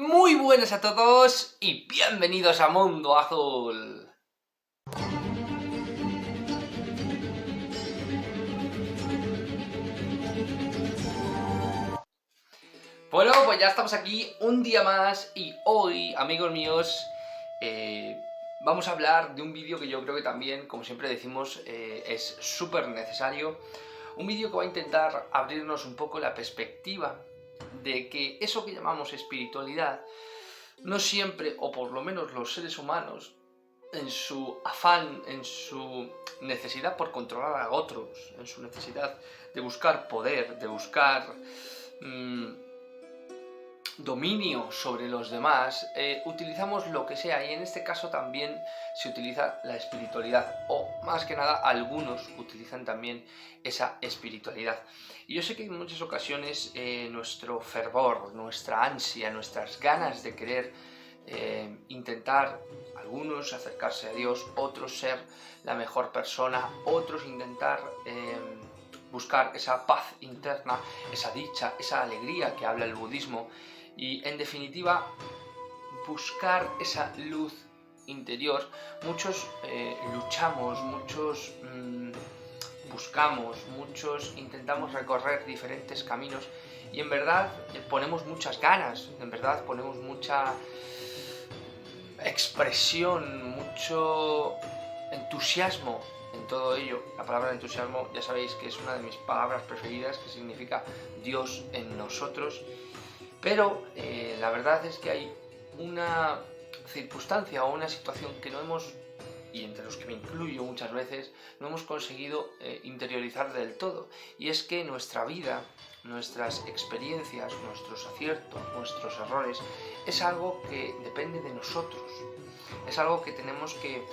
Muy buenas a todos y bienvenidos a Mundo Azul. Bueno, pues ya estamos aquí un día más y hoy, amigos míos, vamos a hablar de un vídeo que yo creo que también, como siempre decimos, es súper necesario. Un vídeo que va a intentar abrirnos un poco la perspectiva de que eso que llamamos espiritualidad no siempre, o por lo menos los seres humanos, en su afán, en su necesidad por controlar a otros, en su necesidad de buscar poder, de buscar dominio sobre los demás, utilizamos lo que sea, y en este caso también se utiliza la espiritualidad, o más que nada algunos utilizan también esa espiritualidad. Y yo sé que en muchas ocasiones nuestro fervor, nuestra ansia, nuestras ganas de querer intentar, algunos acercarse a Dios, otros ser la mejor persona, otros intentar buscar esa paz interna, esa dicha, esa alegría que habla el budismo, y en definitiva buscar esa luz interior. Muchos luchamos, muchos buscamos, muchos intentamos recorrer diferentes caminos, y en verdad ponemos muchas ganas, en verdad ponemos mucha expresión, mucho entusiasmo en todo ello. La palabra entusiasmo ya sabéis que es una de mis palabras preferidas, que significa Dios en nosotros. Pero la verdad es que hay una circunstancia o una situación que no hemos, y entre los que me incluyo muchas veces, no hemos conseguido interiorizar del todo. Y es que nuestra vida, nuestras experiencias, nuestros aciertos, nuestros errores, es algo que depende de nosotros. Es algo que tenemos que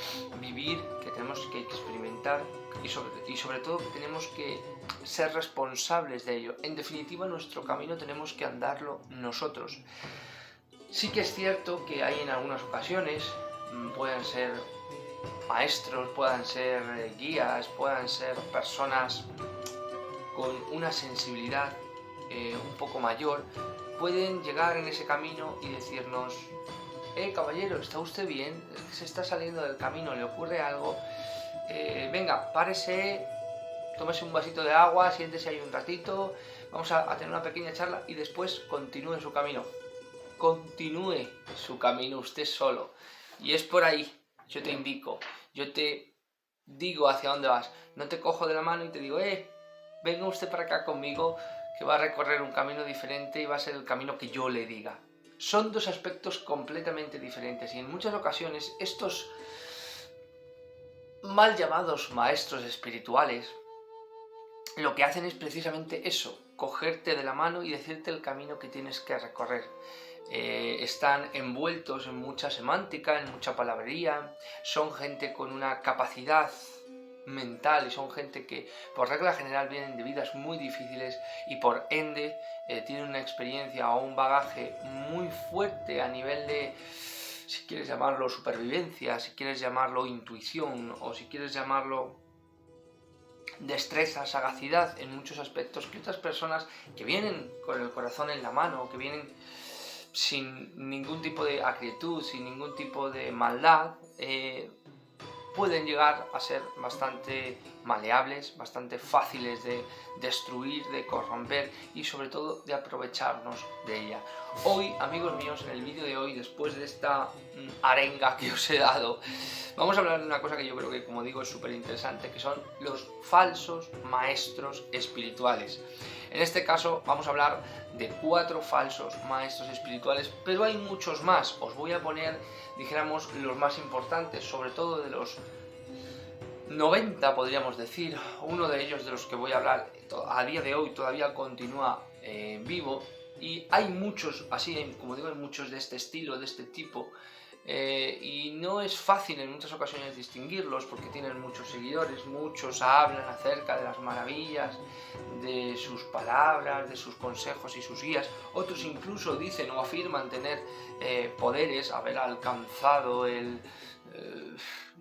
vivir, que tenemos que experimentar, y sobre todo que tenemos que ser responsables de ello. En definitiva, nuestro camino tenemos que andarlo nosotros. Sí que es cierto que hay en algunas ocasiones, pueden ser maestros, puedan ser guías, puedan ser personas con una sensibilidad un poco mayor, pueden llegar en ese camino y decirnos: caballero, ¿está usted bien? Se está saliendo del camino, ¿le ocurre algo? Venga, párese, tómese un vasito de agua, siéntese ahí un ratito, vamos a tener una pequeña charla y después continúe su camino. Continúe su camino usted solo. Y es por ahí, yo te indico, yo te digo hacia dónde vas. No te cojo de la mano y te digo: venga usted para acá conmigo, que va a recorrer un camino diferente y va a ser el camino que yo le diga. Son dos aspectos completamente diferentes, y en muchas ocasiones estos mal llamados maestros espirituales lo que hacen es precisamente eso: cogerte de la mano y decirte el camino que tienes que recorrer. Están envueltos en mucha semántica, en mucha palabrería, son gente con una capacidad mental, y son gente que por regla general vienen de vidas muy difíciles y por ende tienen una experiencia o un bagaje muy fuerte a nivel de, si quieres llamarlo supervivencia, si quieres llamarlo intuición, o si quieres llamarlo destreza, sagacidad en muchos aspectos, que otras personas que vienen con el corazón en la mano, que vienen sin ningún tipo de acritud, sin ningún tipo de maldad, pueden llegar a ser bastante maleables, bastante fáciles de destruir, de corromper y sobre todo de aprovecharnos de ella. Hoy, amigos míos, en el vídeo de hoy, después de esta arenga que os he dado, vamos a hablar de una cosa que yo creo que, como digo, es súper interesante, que son los falsos maestros espirituales. En este caso vamos a hablar de 4 falsos maestros espirituales, pero hay muchos más. Os voy a poner, dijéramos, los más importantes, sobre todo de los 90, podríamos decir. Uno de ellos, de los que voy a hablar a día de hoy, todavía continúa vivo, y hay muchos, así como digo, hay muchos de este estilo, de este tipo. Y no es fácil en muchas ocasiones distinguirlos, porque tienen muchos seguidores, muchos hablan acerca de las maravillas de sus palabras, de sus consejos y sus guías. Otros incluso dicen o afirman tener poderes, haber alcanzado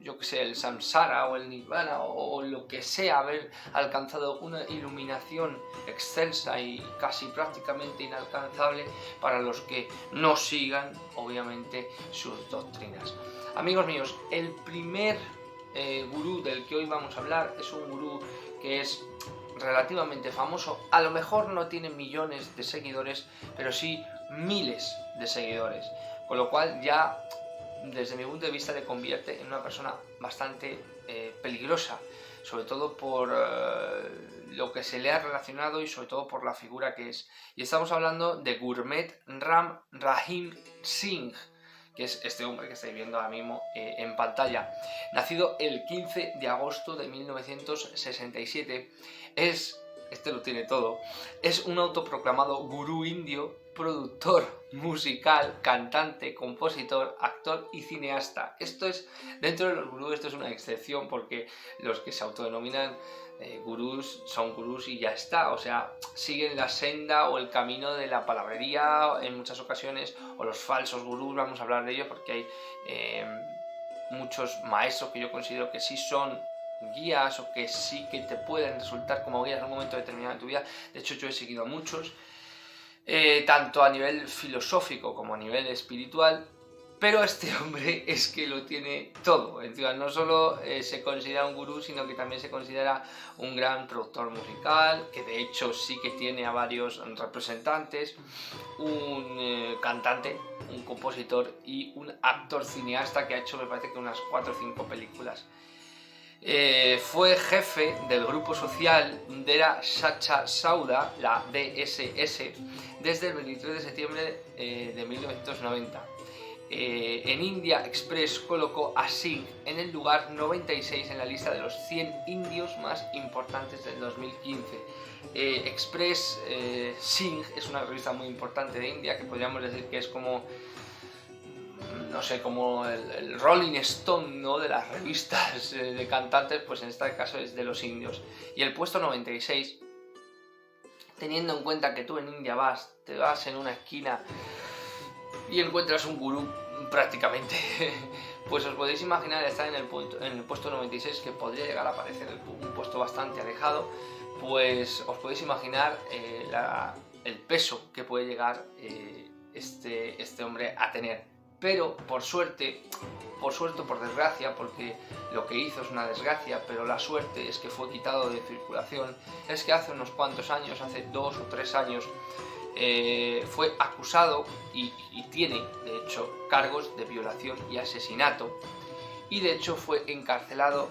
yo que sé, el samsara o el nirvana o lo que sea, haber alcanzado una iluminación excelsa y casi prácticamente inalcanzable para los que no sigan, obviamente, sus doctrinas. Amigos míos, el primer gurú del que hoy vamos a hablar es un gurú que es relativamente famoso. A lo mejor no tiene millones de seguidores, pero sí miles de seguidores, con lo cual ya desde mi punto de vista le convierte en una persona bastante peligrosa, sobre todo por lo que se le ha relacionado y sobre todo por la figura que es. Y estamos hablando de Gurmeet Ram Rahim Singh, que es este hombre que estáis viendo ahora mismo en pantalla. Nacido el 15 de agosto de 1967, este lo tiene todo, es un autoproclamado gurú indio, productor musical, cantante, compositor, actor y cineasta. Esto es, dentro de los gurús, esto es una excepción, porque los que se autodenominan gurús son gurús y ya está, o sea, siguen la senda o el camino de la palabrería en muchas ocasiones, o los falsos gurús, vamos a hablar de ellos porque hay muchos maestros que yo considero que sí son guías o que sí que te pueden resultar como guías en un momento determinado de tu vida. De hecho, yo he seguido a muchos, tanto a nivel filosófico como a nivel espiritual, pero este hombre es que lo tiene todo. Entonces, no solo se considera un gurú, sino que también se considera un gran productor musical, que de hecho sí que tiene a varios representantes, un cantante, un compositor y un actor cineasta que ha hecho, me parece que unas 4 o 5 películas. Fue jefe del grupo social Dera Sacha Sauda, la DSS, desde el 23 de septiembre de 1990. En India Express colocó a Singh en el lugar 96 en la lista de los 100 indios más importantes del 2015. Express Singh es una revista muy importante de India, que podríamos decir que es como, no sé, como el Rolling Stone, ¿no?, de las revistas de cantantes, pues en este caso es de los indios. Y el puesto 96, teniendo en cuenta que tú en India te vas en una esquina y encuentras un gurú prácticamente, pues os podéis imaginar estar en el puesto 96, que podría llegar a parecer un puesto bastante alejado, pues os podéis imaginar el peso que puede llegar este hombre a tener. Pero por suerte o por desgracia, porque lo que hizo es una desgracia, pero la suerte es que fue quitado de circulación, es que hace unos cuantos años, hace 2 o 3 años, fue acusado y tiene de hecho cargos de violación y asesinato, y de hecho fue encarcelado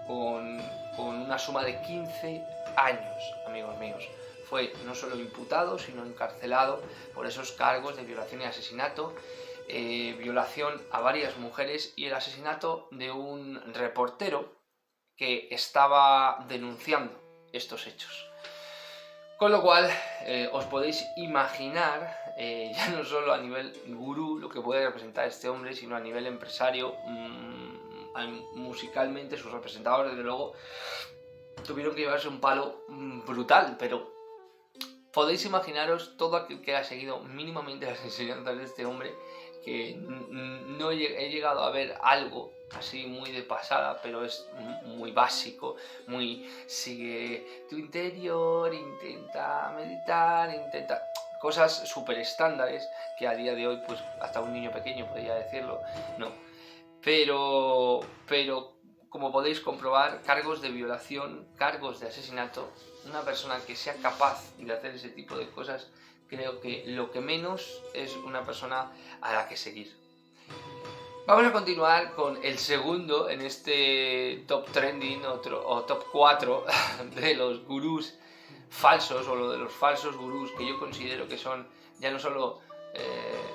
con una suma de 15 años, amigos míos. Fue no solo imputado, sino encarcelado por esos cargos de violación y asesinato, violación a varias mujeres y el asesinato de un reportero que estaba denunciando estos hechos. Con lo cual, os podéis imaginar, ya no solo a nivel gurú, lo que puede representar este hombre, sino a nivel empresario, musicalmente, sus representadores, desde luego, tuvieron que llevarse un palo brutal, pero podéis imaginaros todo aquel que ha seguido mínimamente las enseñanzas de este hombre, que no he llegado a ver algo así muy de pasada, pero es muy básico, muy sigue tu interior, intenta meditar, intenta cosas súper estándares que a día de hoy pues hasta un niño pequeño podría decirlo, no, pero como podéis comprobar, cargos de violación, cargos de asesinato, una persona que sea capaz de hacer ese tipo de cosas, creo que lo que menos es una persona a la que seguir. Vamos a continuar con el segundo en este top trending o top 4 de los gurús falsos, o lo de los falsos gurús, que yo considero que son ya no solo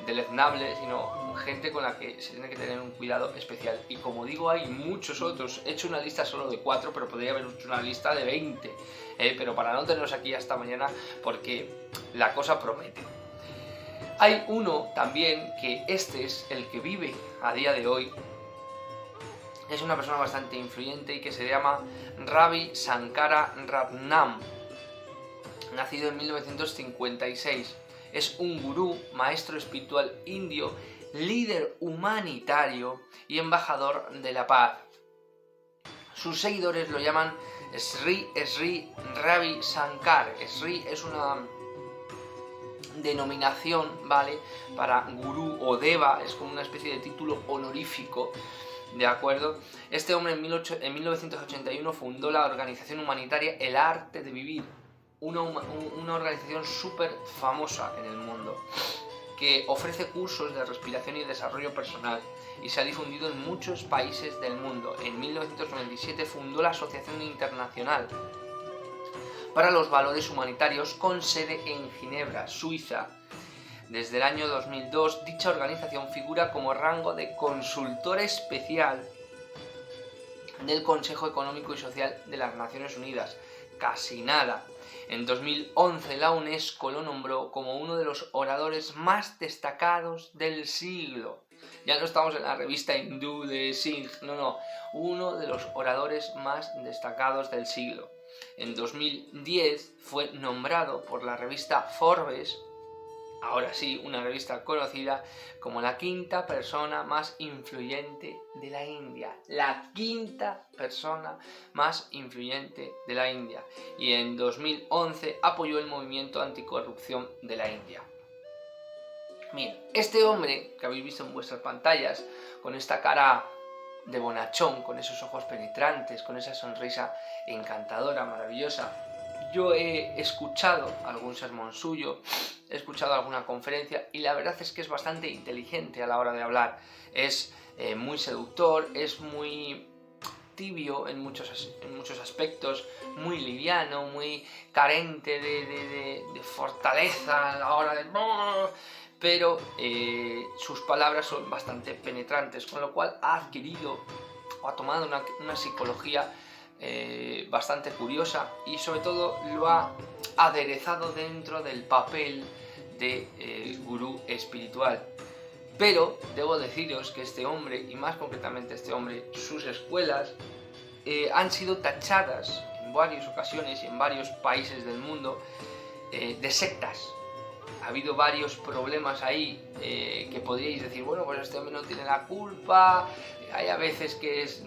deleznables, sino gente con la que se tiene que tener un cuidado especial. Y como digo, hay muchos otros. He hecho una lista solo de 4, pero podría haber hecho una lista de 20, pero para no tenernos aquí hasta mañana, porque la cosa promete. Hay uno también que este es el que vive a día de hoy. Es una persona bastante influyente y que se llama Ravi Shankara Ratnam, nacido en 1956. Es un gurú, maestro espiritual indio líder humanitario y embajador de la paz. Sus seguidores lo llaman Sri Ravi Shankar. Sri es una denominación, ¿vale?, para gurú o deva, es como una especie de título honorífico, ¿de acuerdo? Este hombre en 1981 fundó la organización humanitaria El Arte de Vivir, una organización súper famosa en el mundo, que ofrece cursos de respiración y desarrollo personal y se ha difundido en muchos países del mundo. En 1997 fundó la Asociación Internacional para los Valores Humanitarios con sede en Ginebra, Suiza. Desde el año 2002, dicha organización figura como rango de consultor especial del Consejo Económico y Social de las Naciones Unidas. Casi nada. En 2011 la UNESCO lo nombró como uno de los oradores más destacados del siglo. Ya no estamos en la revista hindú de Singh, no, uno de los oradores más destacados del siglo. En 2010 fue nombrado por la revista Forbes, ahora sí, una revista conocida, como la quinta persona más influyente de la India. La quinta persona más influyente de la India. Y en 2011 apoyó el movimiento anticorrupción de la India. Bien, este hombre que habéis visto en vuestras pantallas, con esta cara de bonachón, con esos ojos penetrantes, con esa sonrisa encantadora, maravillosa, yo he escuchado algún sermón suyo, he escuchado alguna conferencia y la verdad es que es bastante inteligente a la hora de hablar. Es muy seductor, es muy tibio en muchos aspectos, muy liviano, muy carente de fortaleza a la hora de... Pero sus palabras son bastante penetrantes, con lo cual ha adquirido o ha tomado una psicología bastante curiosa y sobre todo lo ha aderezado dentro del papel de gurú espiritual. Pero debo deciros que este hombre, y más concretamente este hombre, sus escuelas han sido tachadas en varias ocasiones y en varios países del mundo de sectas. Ha habido varios problemas ahí que podríais decir, bueno, pues este hombre no tiene la culpa. Hay a veces que es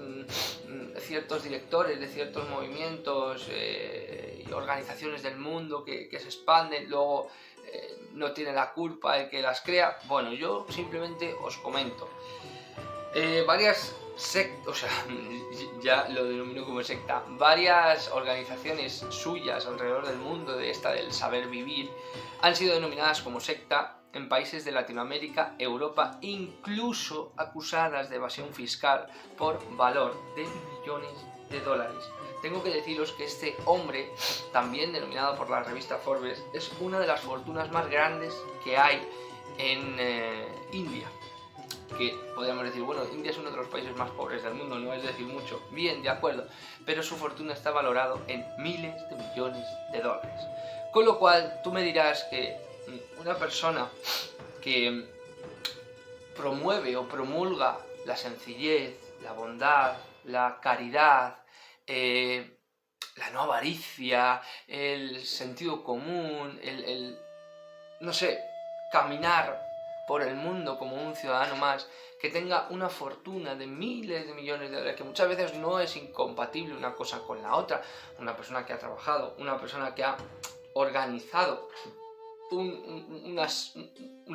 ciertos directores de ciertos movimientos y organizaciones del mundo que se expanden, luego no tiene la culpa el que las crea. Bueno, yo simplemente os comento. Varias sectas, o sea, ya lo denomino como secta, varias organizaciones suyas alrededor del mundo de esta del saber vivir han sido denominadas como secta en países de Latinoamérica, Europa, incluso acusadas de evasión fiscal por valor de millones de dólares. Tengo que deciros que este hombre, también denominado por la revista Forbes, es una de las fortunas más grandes que hay en India. Que podríamos decir, bueno, India es uno de los países más pobres del mundo, no es decir mucho. Bien, de acuerdo, pero su fortuna está valorado en miles de millones de dólares. Con lo cual, tú me dirás que una persona que promueve o promulga la sencillez, la bondad, la caridad, la no avaricia, el sentido común, no sé, caminar por el mundo como un ciudadano más, que tenga una fortuna de miles de millones de dólares, que muchas veces no es incompatible una cosa con la otra. Una persona que ha trabajado, una persona que ha organizado un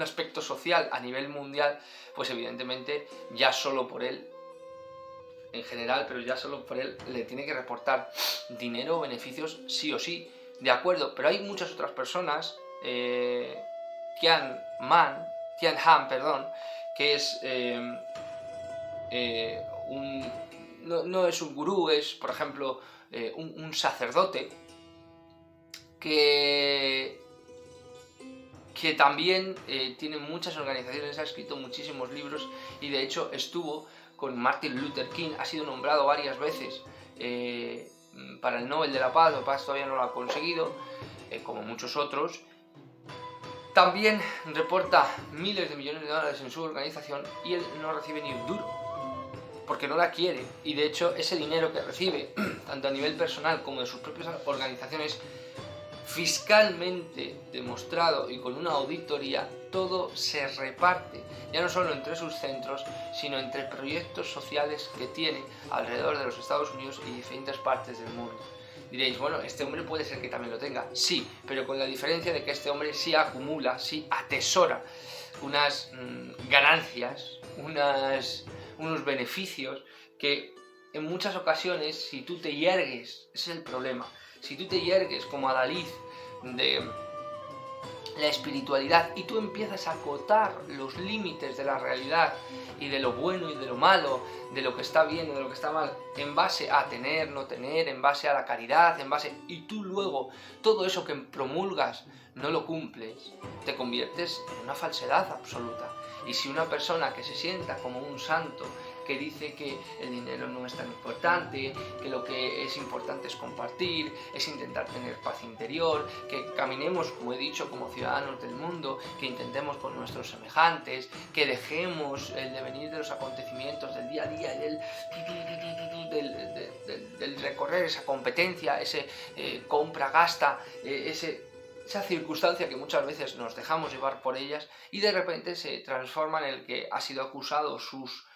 aspecto social a nivel mundial, pues evidentemente ya solo por él, en general, pero ya solo por él le tiene que reportar dinero o beneficios sí o sí, de acuerdo. Pero hay muchas otras personas, Tian Han, que es no es un gurú, es por ejemplo un sacerdote que también tiene muchas organizaciones, ha escrito muchísimos libros y de hecho estuvo con Martin Luther King, ha sido nombrado varias veces para el Nobel de la Paz. La Paz todavía no lo ha conseguido, como muchos otros. También reporta miles de millones de dólares en su organización y él no recibe ni un duro, porque no la quiere. Y de hecho ese dinero que recibe, tanto a nivel personal como de sus propias organizaciones, fiscalmente demostrado y con una auditoría, todo se reparte, ya no solo entre sus centros, sino entre proyectos sociales que tiene alrededor de los Estados Unidos y diferentes partes del mundo. Diréis, bueno, este hombre puede ser que también lo tenga, sí, pero con la diferencia de que este hombre sí acumula, sí atesora unas ganancias, unos beneficios que en muchas ocasiones, si tú te yergues, ese es el problema, si tú te yergues como adalid de la espiritualidad y tú empiezas a acotar los límites de la realidad y de lo bueno y de lo malo, de lo que está bien y de lo que está mal, en base a tener, no tener, en base a la caridad, y tú luego todo eso que promulgas no lo cumples, te conviertes en una falsedad absoluta. Y si una persona que se sienta como un santo, que dice que el dinero no es tan importante, que lo que es importante es compartir, es intentar tener paz interior, que caminemos, como he dicho, como ciudadanos del mundo, que intentemos con nuestros semejantes, que dejemos el devenir de los acontecimientos del día a día, del recorrer esa competencia, ese compra-gasta, esa circunstancia que muchas veces nos dejamos llevar por ellas y de repente se transforma en el que ha sido acusado sus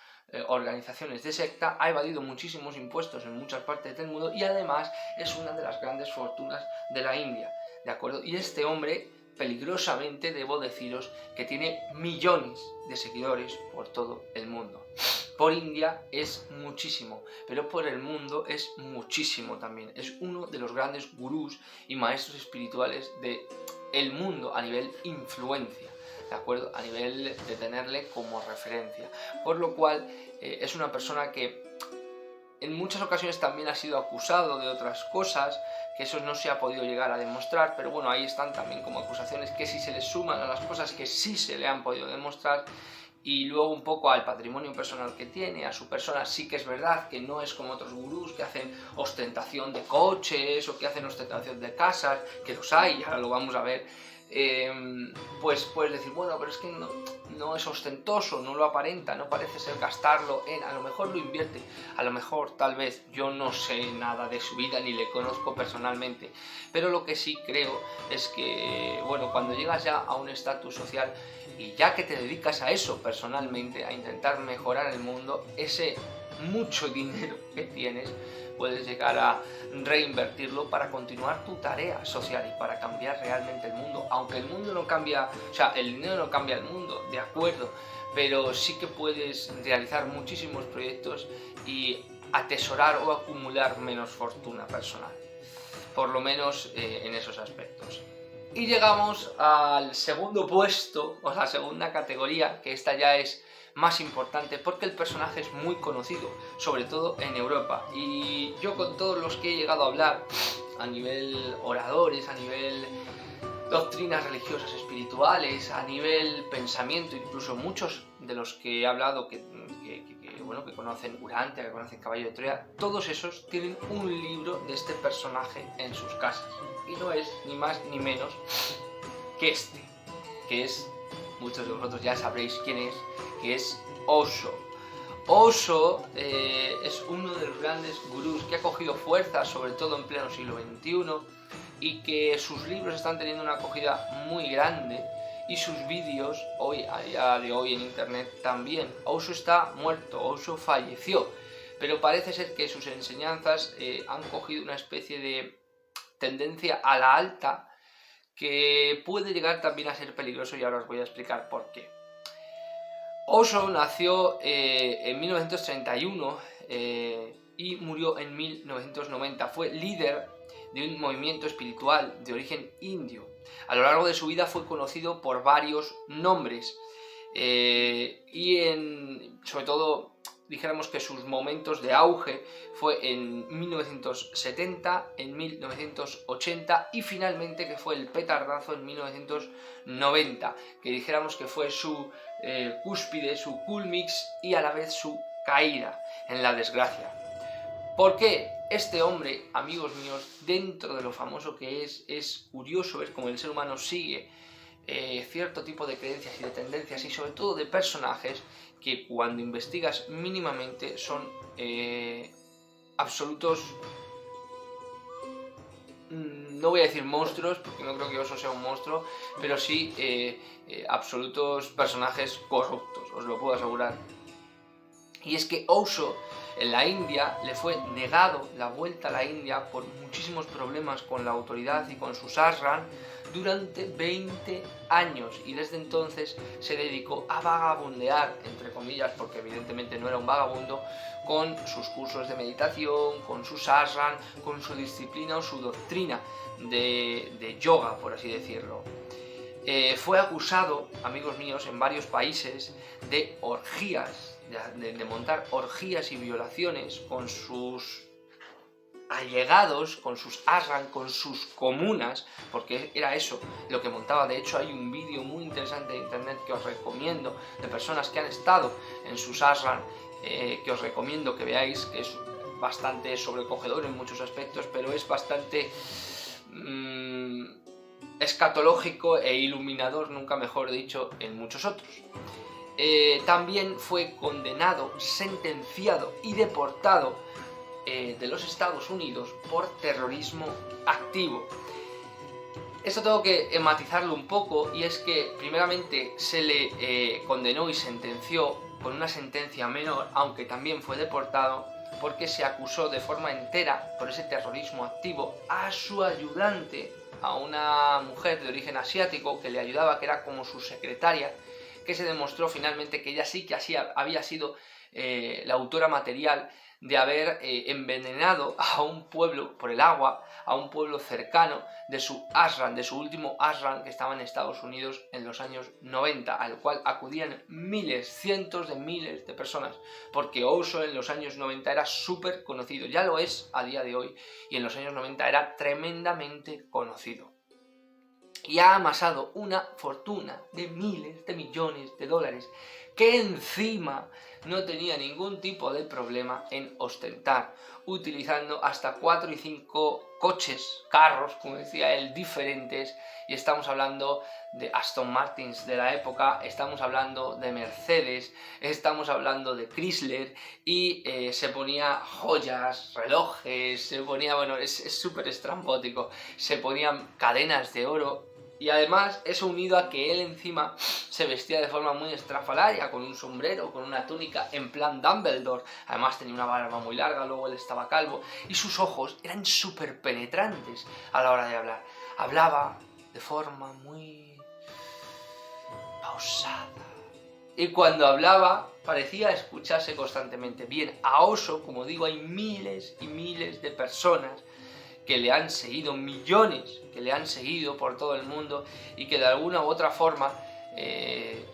organizaciones de secta, ha evadido muchísimos impuestos en muchas partes del mundo y además es una de las grandes fortunas de la India, ¿de acuerdo? Y este hombre, peligrosamente, debo deciros que tiene millones de seguidores por todo el mundo. Por India es muchísimo, pero por el mundo es muchísimo también. Es uno de los grandes gurús y maestros espirituales del mundo a nivel influencia, ¿de acuerdo? A nivel de tenerle como referencia. Por lo cual es una persona que en muchas ocasiones también ha sido acusado de otras cosas, que eso no se ha podido llegar a demostrar, pero bueno, ahí están también como acusaciones que si se le suman a las cosas que sí se le han podido demostrar, y luego un poco al patrimonio personal que tiene, a su persona, sí que es verdad que no es como otros gurús que hacen ostentación de coches o que hacen ostentación de casas, que los hay, ahora lo vamos a ver, pues puedes decir, bueno, pero es que no es ostentoso, no lo aparenta, no parece ser gastarlo en, a lo mejor lo invierte, a lo mejor tal vez, yo no sé nada de su vida ni le conozco personalmente, pero lo que sí creo es que, bueno, cuando llegas ya a un estatus social y ya que te dedicas a eso personalmente, a intentar mejorar el mundo, ese mucho dinero que tienes, puedes llegar a reinvertirlo para continuar tu tarea social y para cambiar realmente el mundo. Aunque el mundo no cambia, o sea, el dinero no cambia el mundo, de acuerdo, pero sí que puedes realizar muchísimos proyectos y atesorar o acumular menos fortuna personal, por lo menos en esos aspectos. Y llegamos al segundo puesto, o la segunda categoría, que esta ya es más importante porque el personaje es muy conocido, sobre todo en Europa. Y yo con todos los que he llegado a hablar, a nivel oradores, a nivel doctrinas religiosas espirituales, a nivel pensamiento, incluso muchos de los que he hablado que conocen Urantia, que conocen Caballo de Troya, todos esos tienen un libro de este personaje en sus casas. Y no es ni más ni menos que este, que es, muchos de vosotros ya sabréis quién es, que es Osho. Osho es uno de los grandes gurús que ha cogido fuerza, sobre todo en pleno siglo XXI, y que sus libros están teniendo una acogida muy grande, y sus vídeos, a día de hoy en internet también. Osho está muerto, Osho falleció, pero parece ser que sus enseñanzas han cogido una especie de tendencia a la alta que puede llegar también a ser peligroso, y ahora os voy a explicar por qué. Osho nació en 1931 y murió en 1990. Fue líder de un movimiento espiritual de origen indio. A lo largo de su vida fue conocido por varios nombres sobre todo, dijéramos que sus momentos de auge fue en 1970, en 1980 y finalmente que fue el petardazo en 1990, que dijéramos que fue su cúspide, su culmix y a la vez su caída en la desgracia. ¿Por qué? Este hombre, amigos míos, dentro de lo famoso que es curioso ver cómo el ser humano sigue cierto tipo de creencias y de tendencias y sobre todo de personajes que cuando investigas mínimamente son no no voy a decir monstruos, porque no creo que Osho sea un monstruo, pero sí absolutos personajes corruptos, os lo puedo asegurar. Y es que Osho en la India le fue negado la vuelta a la India por muchísimos problemas con la autoridad y con sus ashram durante 20 años, y desde entonces se dedicó a vagabundear, entre comillas, porque evidentemente no era un vagabundo, con sus cursos de meditación, con sus ashram, con su disciplina o su doctrina de yoga, por así decirlo. Fue acusado, amigos míos, en varios países de orgías, de montar orgías y violaciones con sus allegados, con sus ashram, con sus comunas, porque era eso lo que montaba. De hecho, hay un vídeo muy interesante de internet que os recomiendo, de personas que han estado en sus ashram, que os recomiendo que veáis, que es bastante sobrecogedor en muchos aspectos, pero es bastante escatológico e iluminador, nunca mejor dicho, en muchos otros. También fue condenado, sentenciado y deportado de los Estados Unidos por terrorismo activo. Esto tengo que matizarlo un poco, y es que primeramente se le condenó y sentenció con una sentencia menor, aunque también fue deportado, porque se acusó de forma entera por ese terrorismo activo a su ayudante, a una mujer de origen asiático que le ayudaba, que era como su secretaria, que se demostró finalmente que ella sí que había sido la autora material de haber envenenado a un pueblo por el agua, a un pueblo cercano de su ashram, de su último ashram, que estaba en Estados Unidos en los años 90, al cual acudían miles, cientos de miles de personas, porque Osho en los años 90 era súper conocido, ya lo es a día de hoy, y en los años 90 era tremendamente conocido. Y ha amasado una fortuna de miles de millones de dólares, que encima no tenía ningún tipo de problema en ostentar, utilizando hasta 4 y 5 coches, carros, como decía él, diferentes, y estamos hablando de Aston Martins de la época, estamos hablando de Mercedes, estamos hablando de Chrysler, y se ponía joyas, relojes, se ponía, bueno, es súper estrambótico, se ponían cadenas de oro. Y además eso unido a que él encima se vestía de forma muy estrafalaria, con un sombrero, con una túnica en plan Dumbledore. Además tenía una barba muy larga, luego él estaba calvo, y sus ojos eran súper penetrantes a la hora de hablar. Hablaba de forma muy pausada, y cuando hablaba parecía escucharse constantemente. Bien, a Osho, como digo, hay miles y miles de personas que le han seguido, millones que le han seguido por todo el mundo, y que de alguna u otra forma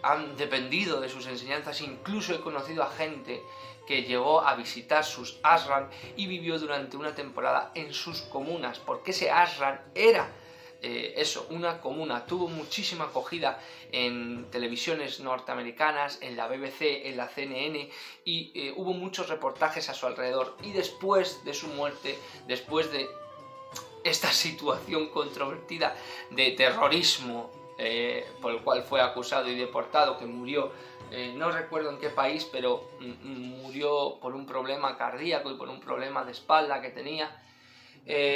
han dependido de sus enseñanzas. Incluso he conocido a gente que llegó a visitar sus ashram y vivió durante una temporada en sus comunas, porque ese ashram era una comuna. Tuvo muchísima acogida en televisiones norteamericanas, en la BBC, en la CNN, y hubo muchos reportajes a su alrededor. Y después de su muerte, después de esta situación controvertida de terrorismo por el cual fue acusado y deportado, que murió, no recuerdo en qué país, pero murió por un problema cardíaco y por un problema de espalda que tenía.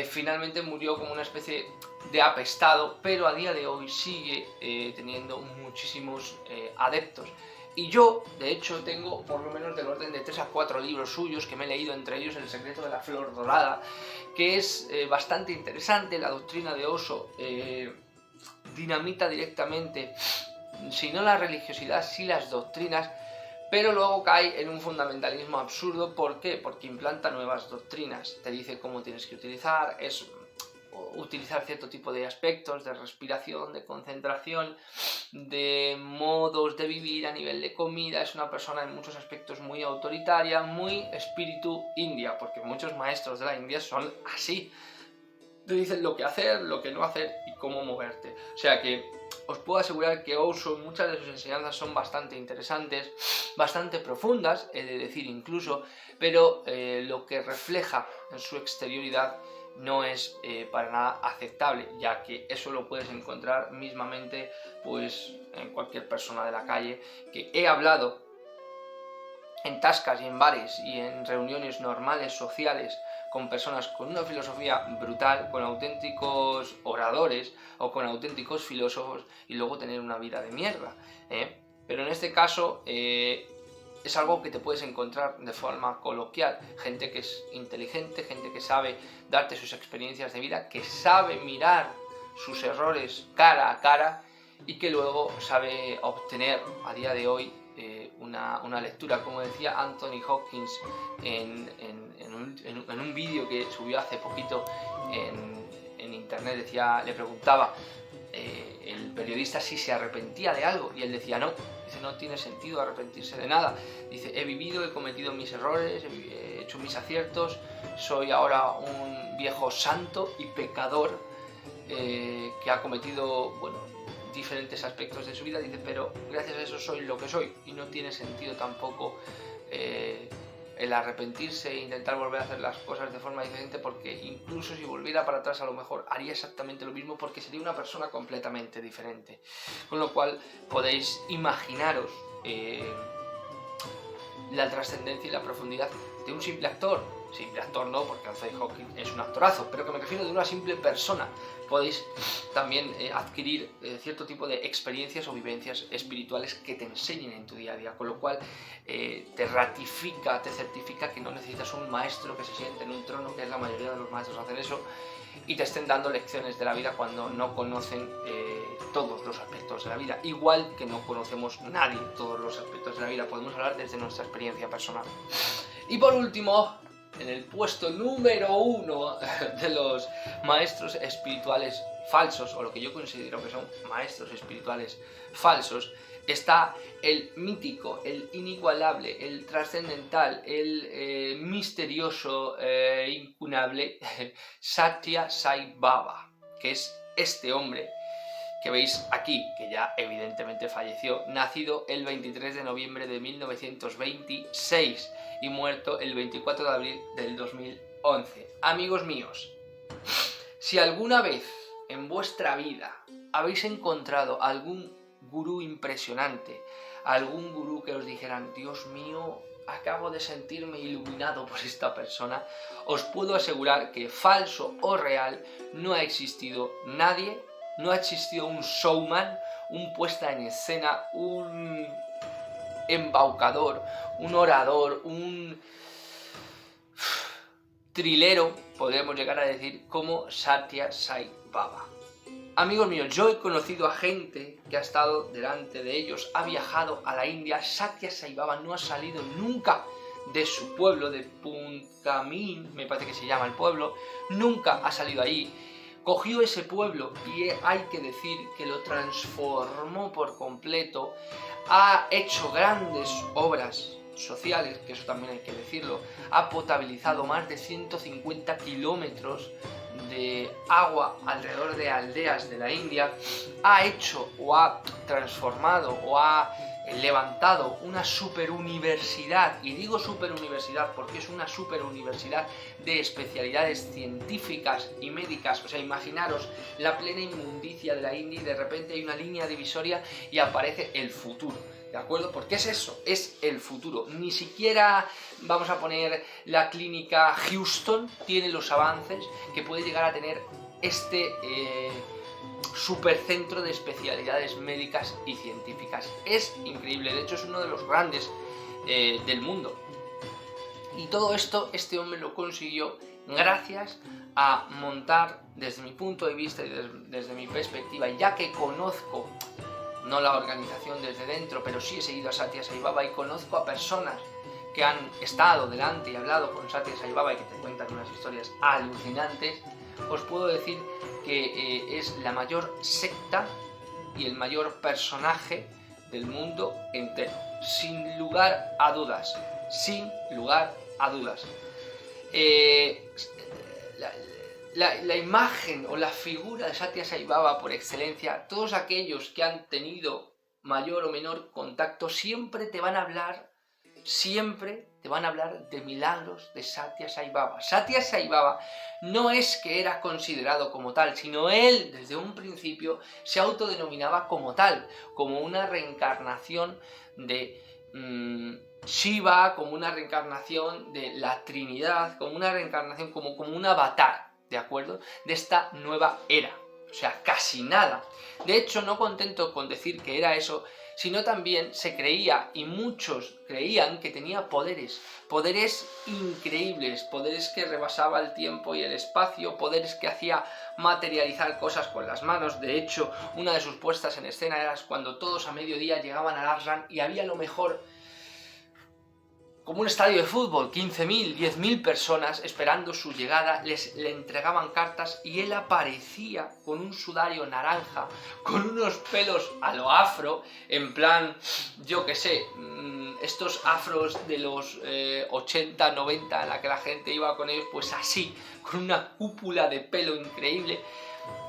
Finalmente murió como una especie de apestado, pero a día de hoy sigue teniendo muchísimos adeptos. Y yo, de hecho, tengo por lo menos del orden de 3 a 4 libros suyos que me he leído, entre ellos El secreto de la flor dorada, que es bastante interesante. La doctrina de Osho dinamita directamente, si no la religiosidad, sí las doctrinas, pero luego cae en un fundamentalismo absurdo. ¿Por qué? Porque implanta nuevas doctrinas, te dice cómo tienes que utilizar cierto tipo de aspectos, de respiración, de concentración, de modos de vivir a nivel de comida. Es una persona en muchos aspectos muy autoritaria, muy espíritu India, porque muchos maestros de la India son así, te dicen lo que hacer, lo que no hacer y cómo moverte. O sea que os puedo asegurar que Osho, muchas de sus enseñanzas son bastante interesantes, bastante profundas, he de decir incluso, pero lo que refleja en su exterioridad no es para nada aceptable, ya que eso lo puedes encontrar mismamente pues en cualquier persona de la calle. Que he hablado en tascas y en bares y en reuniones normales sociales con personas con una filosofía brutal, con auténticos oradores o con auténticos filósofos y luego tener una vida de mierda, ¿eh? Pero en este caso es algo que te puedes encontrar de forma coloquial, gente que es inteligente, gente que sabe darte sus experiencias de vida, que sabe mirar sus errores cara a cara y que luego sabe obtener a día de hoy una lectura, como decía Anthony Hopkins en un vídeo que subió hace poquito en internet. Le preguntaba el periodista si se arrepentía de algo y él decía no, dice no tiene sentido arrepentirse de nada, dice he vivido, he cometido mis errores, he hecho mis aciertos, soy ahora un viejo santo y pecador que ha cometido, bueno, diferentes aspectos de su vida, dice, pero gracias a eso soy lo que soy y no tiene sentido tampoco el arrepentirse e intentar volver a hacer las cosas de forma diferente, porque incluso si volviera para atrás a lo mejor haría exactamente lo mismo porque sería una persona completamente diferente. Con lo cual podéis imaginaros la trascendencia y la profundidad de un simple actor. Simple actor no, porque Anthony Hopkins es un actorazo, pero que me refiero de una simple persona. Podéis también adquirir cierto tipo de experiencias o vivencias espirituales que te enseñen en tu día a día, con lo cual te ratifica, te certifica que no necesitas un maestro que se siente en un trono, que es la mayoría de los maestros hacen eso, y te estén dando lecciones de la vida cuando no conocen todos los aspectos de la vida, igual que no conocemos nadie todos los aspectos de la vida, podemos hablar desde nuestra experiencia personal. Y por último, en el puesto número 1 de los maestros espirituales falsos, o lo que yo considero que son maestros espirituales falsos, está el mítico, el inigualable, el trascendental, el misterioso, incunable Satya Sai Baba, que es este hombre que veis aquí, que ya evidentemente falleció, nacido el 23 de noviembre de 1926 y muerto el 24 de abril del 2011. Amigos míos, si alguna vez en vuestra vida habéis encontrado algún gurú impresionante, algún gurú que os dijeran, Dios mío, acabo de sentirme iluminado por esta persona, os puedo asegurar que falso o real no ha existido nadie. No ha existido un showman, un puesta en escena, un embaucador, un orador, un trilero, podríamos llegar a decir, como Satya Sai Baba. Amigos míos, yo he conocido a gente que ha estado delante de ellos, ha viajado a la India. Satya Sai Baba no ha salido nunca de su pueblo, de Punkamin, me parece que se llama el pueblo, nunca ha salido ahí. Cogió ese pueblo y hay que decir que lo transformó por completo, ha hecho grandes obras sociales, que eso también hay que decirlo, ha potabilizado más de 150 kilómetros de agua alrededor de aldeas de la India, ha hecho o ha transformado o ha levantado una superuniversidad, y digo superuniversidad porque es una superuniversidad de especialidades científicas y médicas. O sea, imaginaros la plena inmundicia de la India y de repente hay una línea divisoria y aparece el futuro, ¿de acuerdo? Porque es eso, es el futuro. Ni siquiera, vamos a poner, la clínica Houston tiene los avances que puede llegar a tener este supercentro de especialidades médicas y científicas. Es increíble, de hecho es uno de los grandes del mundo. Y todo esto, este hombre lo consiguió gracias a montar, desde mi punto de vista y desde mi perspectiva, ya que conozco, no la organización desde dentro, pero sí he seguido a Satya Sai Baba y conozco a personas que han estado delante y hablado con Satya Sai Baba y que te cuentan unas historias alucinantes, os puedo decir que es la mayor secta y el mayor personaje del mundo entero, sin lugar a dudas, sin lugar a dudas. La imagen o la figura de Satya Sai Baba por excelencia, todos aquellos que han tenido mayor o menor contacto siempre te van a hablar de milagros de Satya Sai Baba. Satya Sai Baba no es que era considerado como tal, sino él desde un principio se autodenominaba como tal, como una reencarnación de Shiva como una reencarnación de la Trinidad, como una reencarnación, como un avatar, ¿de acuerdo? De esta nueva era. O sea, casi nada. De hecho, no contento con decir que era eso, sino también se creía, y muchos creían, que tenía poderes increíbles, poderes que rebasaba el tiempo y el espacio, poderes que hacía materializar cosas con las manos. De hecho, una de sus puestas en escena era cuando todos a mediodía llegaban al Ashram y había lo mejor como un estadio de fútbol, 15.000, 10.000 personas esperando su llegada, le entregaban cartas y él aparecía con un sudario naranja, con unos pelos a lo afro, en plan, yo qué sé, estos afros de los 80, 90, en la que la gente iba con ellos, pues así, con una cúpula de pelo increíble.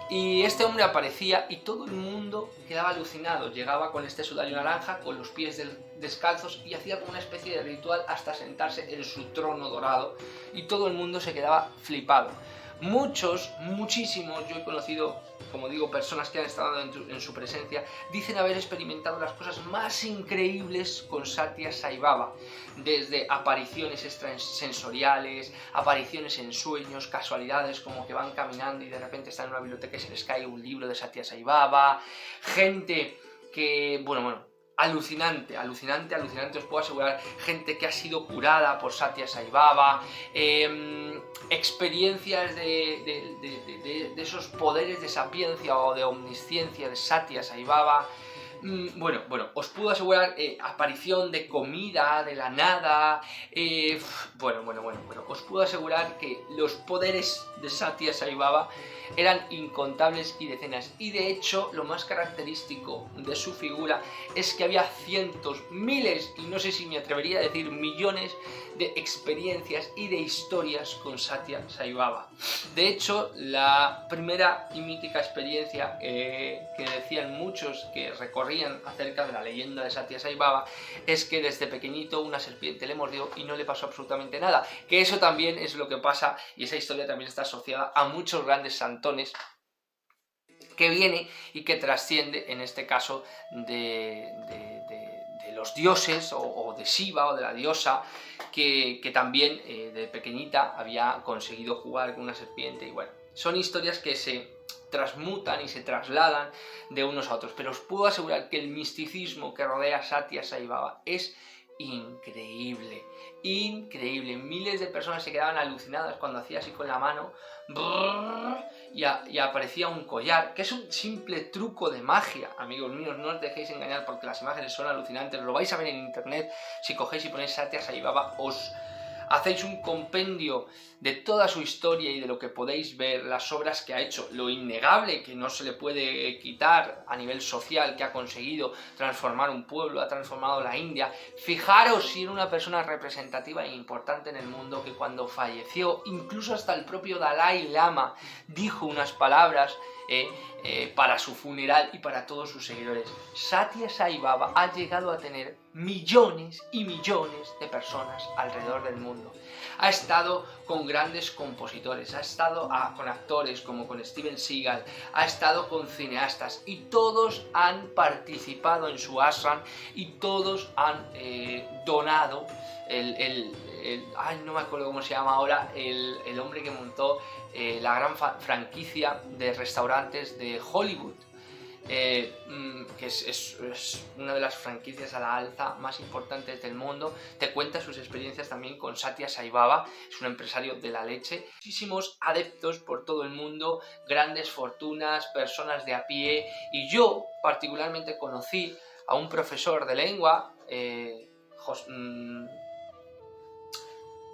Y este hombre aparecía y todo el mundo quedaba alucinado. Llegaba con este sudario naranja, con los pies descalzos, y hacía como una especie de ritual hasta sentarse en su trono dorado. Y todo el mundo se quedaba flipado. Muchísimos, yo he conocido, como digo, personas que han estado en su presencia, dicen haber experimentado las cosas más increíbles con Satya Sai Baba. Desde apariciones extrasensoriales, apariciones en sueños, casualidades como que van caminando y de repente están en una biblioteca y se les cae un libro de Satya Sai Baba. Gente que, bueno, alucinante, os puedo asegurar, gente que ha sido curada por Satya Sai Baba, experiencias de esos poderes de sapiencia o de omnisciencia de Satya Sai Baba. Bueno, os puedo asegurar aparición de comida de la nada. Os puedo asegurar que los poderes de Satya Sai Baba eran incontables y decenas. Y de hecho, lo más característico de su figura es que había cientos, miles, y no sé si me atrevería a decir millones de experiencias y de historias con Satya Sai Baba. De hecho, la primera y mítica experiencia que decían muchos que recorrían acerca de la leyenda de Satya Sai Baba es que desde pequeñito una serpiente le mordió y no le pasó absolutamente nada. Que eso también es lo que pasa, y esa historia también está asociada a muchos grandes santones que viene y que trasciende, en este caso, de los dioses o de Shiva o de la diosa, que también de pequeñita había conseguido jugar con una serpiente. Y bueno, son historias que se transmutan y se trasladan de unos a otros, pero os puedo asegurar que el misticismo que rodea a Satya Sai Baba es increíble. Miles de personas se quedaban alucinadas cuando hacía así con la mano y aparecía un collar, que es un simple truco de magia. Amigos míos, no os dejéis engañar porque las imágenes son alucinantes. Lo vais a ver en internet. Si cogéis y ponéis Satya Sai Baba, os hacéis un compendio de toda su historia y de lo que podéis ver, las obras que ha hecho, lo innegable que no se le puede quitar a nivel social, que ha conseguido transformar un pueblo, ha transformado la India. Fijaros si era una persona representativa e importante en el mundo, que cuando falleció, incluso hasta el propio Dalai Lama dijo unas palabras para su funeral y para todos sus seguidores. Satya Sai Baba ha llegado a tener millones y millones de personas alrededor del mundo. Ha estado con grandes compositores, ha estado con actores como con Steven Seagal, ha estado con cineastas, y todos han participado en su ashram y todos han donado no me acuerdo cómo se llama ahora, el hombre que montó la gran franquicia de restaurantes de Hollywood, que es una de las franquicias a la alza más importantes del mundo. Te cuenta sus experiencias también con Satya Sai Baba. Es un empresario de la leche. Muchísimos adeptos por todo el mundo, grandes fortunas, personas de a pie, y yo particularmente conocí a un profesor de lengua,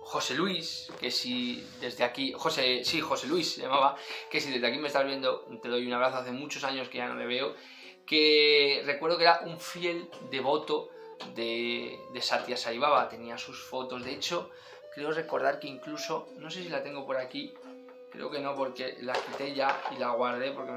José Luis, que si desde aquí, José Luis se llamaba, que si desde aquí me estás viendo, te doy un abrazo. Hace muchos años que ya no le veo, que recuerdo que era un fiel devoto de Satya Sai Baba, tenía sus fotos. De hecho, creo recordar que incluso, no sé si la tengo por aquí, creo que no, porque la quité ya y la guardé, porque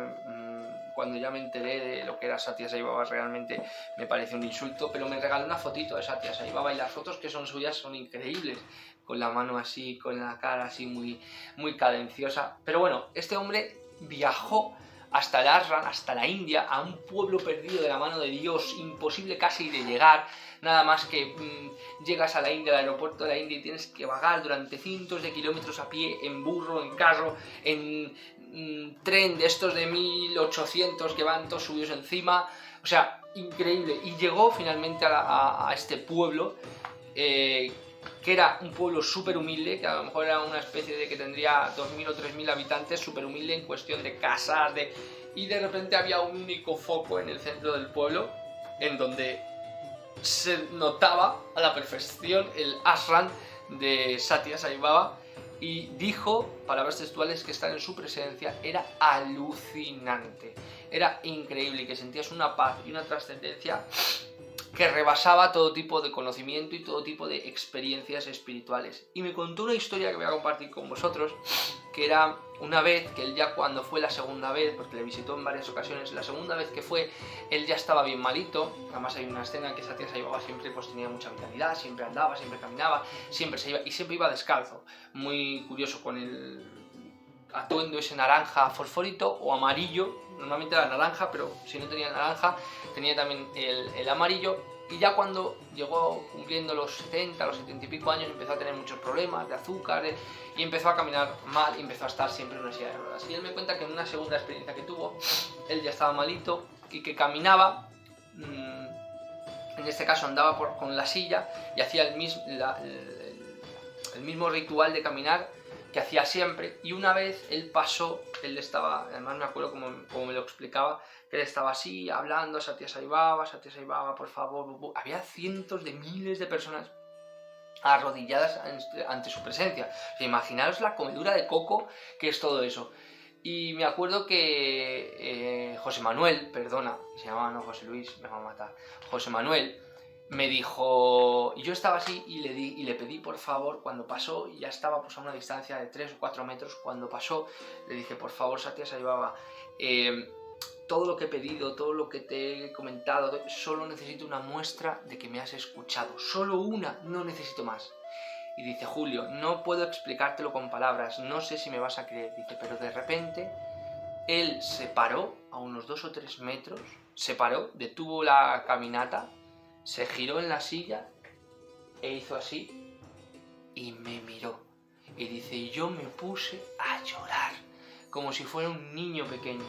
cuando ya me enteré de lo que era Satya Sai Baba realmente me parece un insulto, pero me regaló una fotito de Satya Sai Baba, y las fotos que son suyas son increíbles, con la mano así, con la cara así muy cadenciosa. Pero bueno, este hombre viajó hasta el Ashram, hasta la India, a un pueblo perdido de la mano de Dios, imposible casi de llegar, nada más que llegas a la India, al aeropuerto de la India, y tienes que vagar durante cientos de kilómetros a pie, en burro, en carro, en tren de estos de 1800 que van todos subidos encima, o sea, increíble. Y llegó finalmente a este pueblo, que era un pueblo súper humilde, que a lo mejor era una especie de que tendría 2000 o 3000 habitantes, súper humilde en cuestión de casas, y de repente había un único foco en el centro del pueblo, en donde se notaba a la perfección el ashram de Satya Sai Baba, y dijo, palabras textuales, que estar en su presencia era alucinante, era increíble, y que sentías una paz y una trascendencia que rebasaba todo tipo de conocimiento y todo tipo de experiencias espirituales. Y me contó una historia que voy a compartir con vosotros, que era una vez que él, ya cuando fue la segunda vez, porque le visitó en varias ocasiones, la segunda vez que fue, él ya estaba bien malito. Además hay una escena en que Satya Sai Baba siempre pues tenía mucha vitalidad, siempre andaba, siempre caminaba, siempre se iba, y siempre iba descalzo. Muy curioso, con el atuendo ese naranja fosforito o amarillo. Normalmente era naranja, pero si no tenía naranja, tenía también el amarillo. Y ya cuando llegó cumpliendo los 70, los 70 y pico años, empezó a tener muchos problemas de azúcar, y empezó a caminar mal, y empezó a estar siempre en una silla de ruedas. Y él me cuenta que en una segunda experiencia que tuvo, él ya estaba malito, y que caminaba, en este caso andaba con la silla, y hacía el mismo ritual de caminar que hacía siempre. Y una vez él pasó, él estaba, además me acuerdo como me lo explicaba, que él estaba así, hablando, Satya Sai Baba, por favor. Había cientos de miles de personas arrodilladas ante su presencia. O sea, imaginaros la comedura de coco que es todo eso. Y me acuerdo que José Manuel, perdona, se llamaba, no José Luis, me va a matar, José Manuel, me dijo, y yo estaba así, y le pedí por favor, cuando pasó, y ya estaba pues a una distancia de 3 o 4 metros, cuando pasó, le dije, por favor, Satya Sai Baba, todo lo que he pedido, todo lo que te he comentado, solo necesito una muestra de que me has escuchado, solo una, no necesito más. Y dice, Julio, no puedo explicártelo con palabras, no sé si me vas a creer. Dice, pero de repente él se paró a unos 2 o 3 metros, se paró, detuvo la caminata, se giró en la silla e hizo así y me miró. Y dice, y yo me puse a llorar, como si fuera un niño pequeño.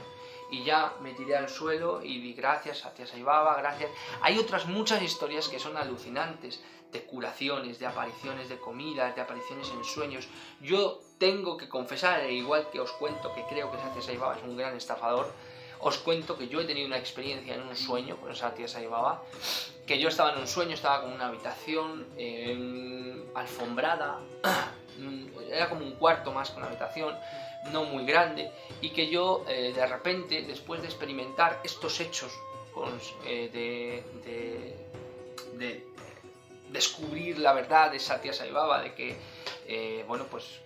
Y ya me tiré al suelo y di gracias, Satya Sai Baba, gracias. Hay otras muchas historias que son alucinantes, de curaciones, de apariciones de comidas, de apariciones en sueños. Yo tengo que confesar, igual que os cuento que creo que Satya Sai Baba es un gran estafador, os cuento que yo he tenido una experiencia en un sueño con Satya Sai Baba, que yo estaba en un sueño, estaba como en una habitación alfombrada, era como un cuarto más que una habitación, no muy grande, y que yo de repente, después de experimentar estos hechos, de descubrir la verdad de Satya Sai Baba, de que, bueno, pues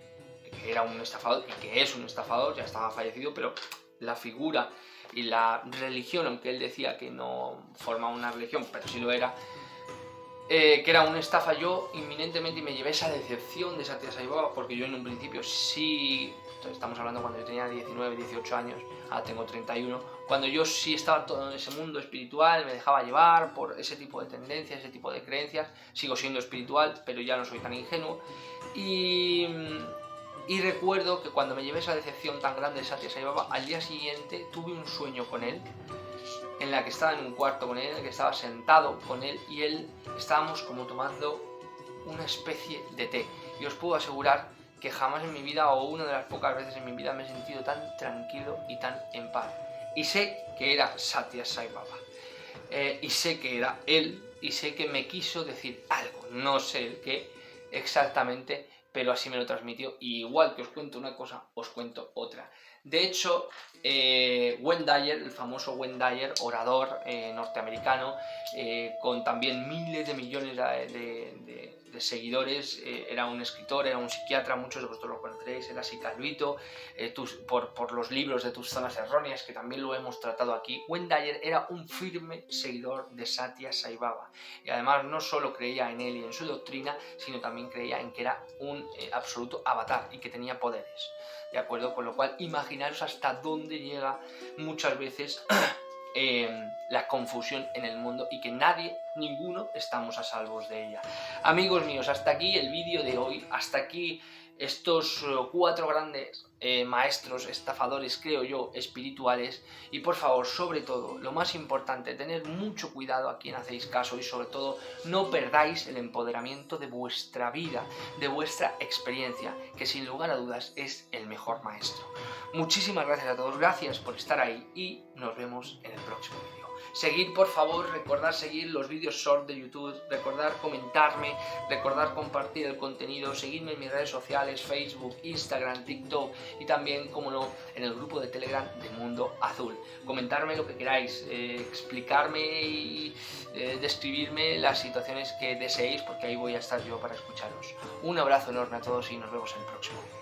que era un estafador, y que es un estafador, ya estaba fallecido, pero la figura y la religión, aunque él decía que no formaba una religión, pero sí lo era, que era una estafa, yo inminentemente me llevé esa decepción de Satya Sai Baba, porque yo en un principio sí, estamos hablando cuando yo tenía 19, 18 años, ahora tengo 31, cuando yo sí estaba todo en ese mundo espiritual, me dejaba llevar por ese tipo de tendencias, ese tipo de creencias, sigo siendo espiritual, pero ya no soy tan ingenuo, y recuerdo que cuando me llevé esa decepción tan grande de Satya Sai Baba, al día siguiente tuve un sueño con él, en la que estaba en un cuarto con él, en el que estaba sentado con él, y estábamos como tomando una especie de té. Y os puedo asegurar que jamás en mi vida, o una de las pocas veces en mi vida, me he sentido tan tranquilo y tan en paz. Y sé que era Satya Sai Baba. Y sé que era él, y sé que me quiso decir algo. No sé el qué exactamente, pero así me lo transmitió. Y igual que os cuento una cosa, os cuento otra. De hecho, Wayne Dyer, el famoso Wayne Dyer, orador norteamericano, con también miles de millones de seguidores, era un escritor, era un psiquiatra, muchos de vosotros lo conoceréis, era así calvito, por los libros de Tus Zonas Erróneas, que también lo hemos tratado aquí. Wayne Dyer era un firme seguidor de Satya Sai Baba, y además no solo creía en él y en su doctrina, sino también creía en que era un absoluto avatar y que tenía poderes, ¿de acuerdo? Con lo cual, imaginaros hasta dónde llega muchas veces la confusión en el mundo, y que nadie, ninguno, estamos a salvos de ella. Amigos míos, hasta aquí el vídeo de hoy, hasta aquí estos 4 grandes maestros estafadores, creo yo, espirituales. Y por favor, sobre todo, lo más importante, tener mucho cuidado a quien hacéis caso, y sobre todo no perdáis el empoderamiento de vuestra vida, de vuestra experiencia, que sin lugar a dudas es el mejor maestro. Muchísimas gracias a todos, gracias por estar ahí, y nos vemos en el próximo vídeo. Seguid, por favor, recordad seguir los vídeos short de YouTube, recordad comentarme, recordad compartir el contenido, seguidme en mis redes sociales, Facebook, Instagram, TikTok, y también, como no, en el grupo de Telegram de Mundo Azul. Comentarme lo que queráis, explicarme y describirme las situaciones que deseéis, porque ahí voy a estar yo para escucharos. Un abrazo enorme a todos y nos vemos en el próximo vídeo.